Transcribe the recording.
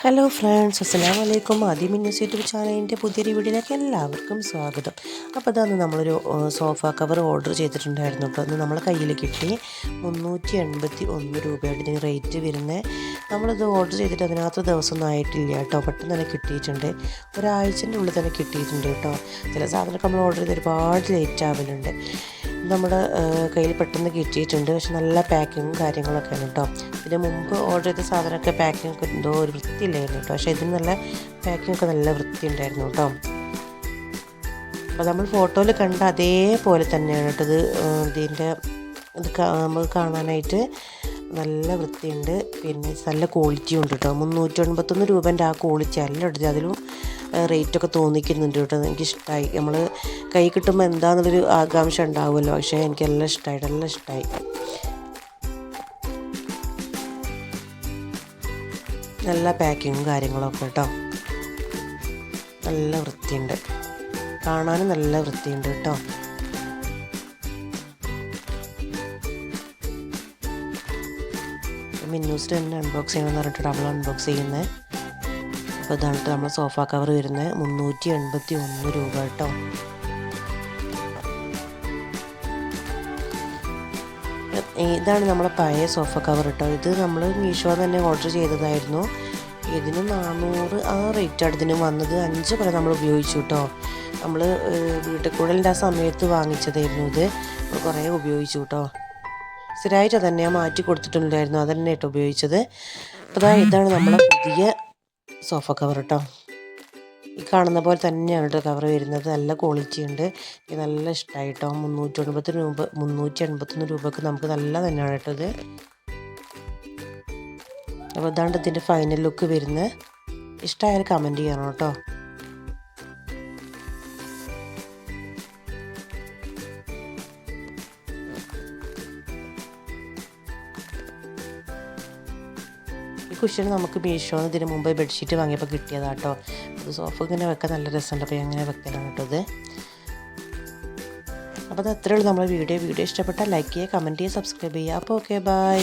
Hello friends, അസ്സലാമു അലൈക്കും. ആദ്യം മിന്നൂസ് യൂട്യൂബ് ചാനലിൻ്റെ പുതിയൊരു വീഡിയോയിലേക്ക് എല്ലാവർക്കും സ്വാഗതം. അപ്പോൾ അതാണ് നമ്മളൊരു സോഫ കവർ ഓർഡർ ചെയ്തിട്ടുണ്ടായിരുന്നു കേട്ടോ. അത് നമ്മളെ കയ്യിൽ കിട്ടി. 381 രൂപയുടെ ഇതിന് റേറ്റ് വരുന്നത്. നമ്മളിത് ഓർഡർ ചെയ്തിട്ട് അതിനകത്ത് ദിവസമൊന്നും ആയിട്ടില്ല കേട്ടോ. പെട്ടെന്ന് തന്നെ കിട്ടിയിട്ടുണ്ട്. ഒരാഴ്ചൻ്റെ ഉള്ളിൽ തന്നെ കിട്ടിയിട്ടുണ്ട് കേട്ടോ. ചില സാധനമൊക്കെ നമ്മൾ ഓർഡർ ചെയ്ത് ഒരുപാട് ലേറ്റ് ആവലുണ്ട്. നമ്മുടെ കയ്യിൽ പെട്ടെന്ന് കിട്ടിയിട്ടുണ്ട്. പക്ഷെ നല്ല പാക്കിങ്ങും കാര്യങ്ങളൊക്കെയാണ് കേട്ടോ. ഇതിന് മുമ്പ് ഓർഡർ ചെയ്ത സാധനമൊക്കെ പാക്കിംഗ് ഒക്കെ എന്തോ ഒരു വൃത്തിയില്ലായിരുന്നു കേട്ടോ. പക്ഷേ ഇതിന് നല്ല പാക്കിംഗ് ഒക്കെ നല്ല വൃത്തി ഉണ്ടായിരുന്നു കേട്ടോ. അപ്പോൾ നമ്മൾ ഫോട്ടോയിൽ കണ്ട അതേപോലെ തന്നെയാണ് കേട്ടോ ഇതിൻ്റെ ഇത് നമുക്ക് കാണാനായിട്ട് നല്ല വൃത്തിയുണ്ട്. പിന്നെ നല്ല ക്വാളിറ്റിയും ഉണ്ട് കേട്ടോ. 391 രൂപേൻ്റെ ആ ക്വാളിറ്റി അല്ല എടുത്തത്. അതിലും റേറ്റൊക്കെ തോന്നിക്കുന്നുണ്ട് കേട്ടോ. എനിക്കിഷ്ടമായി. നമ്മൾ കൈ കിട്ടുമ്പോൾ എന്താണെന്നുള്ളൊരു ആകാംക്ഷ ഉണ്ടാവുമല്ലോ. പക്ഷേ എനിക്ക് എല്ലാം ഇഷ്ടമായി, നല്ല ഇഷ്ടമായി. നല്ല പാക്കിങ്ങും കാര്യങ്ങളൊക്കെ കേട്ടോ. നല്ല വൃത്തിയുണ്ട്, കാണാനും നല്ല വൃത്തിയുണ്ട് കേട്ടോ. മിന്നൂസിൽ തന്നെ അൺബോക്സ് ചെയ്യണമെന്ന് പറഞ്ഞിട്ട് ഡബിൾ അൺബോക്സ് ചെയ്യുന്നത്. അപ്പോൾ ഇതാണ് നമ്മൾ സോഫ കവർ വരുന്നത്. 381 രൂപ കേട്ടോ. ഇതാണ് നമ്മളെ പഴയ സോഫ കവർ കേട്ടോ. ഇത് നമ്മൾ മീഷോ തന്നെ ഓർഡർ ചെയ്തതായിരുന്നു. ഇതിന് 400 ആ റേറ്റാണ് ഇതിന് വന്നത്. 5 കൊല്ലം നമ്മൾ ഉപയോഗിച്ചു കേട്ടോ. നമ്മൾ വീട്ടിൽ കൂടുതലിൻ്റെ ആ സമയത്ത് വാങ്ങിച്ചതായിരുന്നു. ഇത് കുറേ ഉപയോഗിച്ചു കേട്ടോ. സ്ഥിരമായിട്ട് അതന്നെ മാറ്റി കൊടുത്തിട്ടുണ്ടായിരുന്നു. അതന്നെ കേട്ടോ ഉപയോഗിച്ചത്. അപ്പോൾ ഇതാണ് നമ്മളെ പുതിയ സോഫ കവർ കേട്ടോ. ഈ കാണുന്ന പോലെ തന്നെയാണ് കേട്ടോ കവർ വരുന്നത്. നല്ല ക്വാളിറ്റി ഉണ്ട്. ഇത് നല്ല ഇഷ്ടമായി കേട്ടോ. 381 രൂപക്ക് നമുക്ക് നല്ല തന്നെയാണ് കേട്ടോ ഇത്. അപ്പോൾ ഇതാണ്ട് ഇതിൻ്റെ ഫൈനൽ ലുക്ക് വരുന്നത്. ഇഷ്ടമായാലും കമൻറ്റ് ചെയ്യണം കേട്ടോ. ഈ കുഷ്യൻ നമുക്ക് മീഷോന്ന് ഇതിന് മുമ്പ് ബെഡ്ഷീറ്റ് വാങ്ങിയപ്പോൾ കിട്ടിയതാണ് കേട്ടോ. അത് സോഫ ഇങ്ങനെ വെക്കാൻ നല്ല രസമുണ്ട്. അപ്പോൾ അങ്ങനെ വെക്കലാണ് കേട്ടോ ഇത്. അപ്പോൾ അത് അത്രയേ ഉള്ളൂ നമ്മളെ വീഡിയോ ഇഷ്ടപ്പെട്ടാൽ ലൈക്ക് ചെയ്യുക, കമൻറ്റ് ചെയ്യുക, സബ്സ്ക്രൈബ് ചെയ്യുക. അപ്പോൾ ഓക്കെ, ബൈ.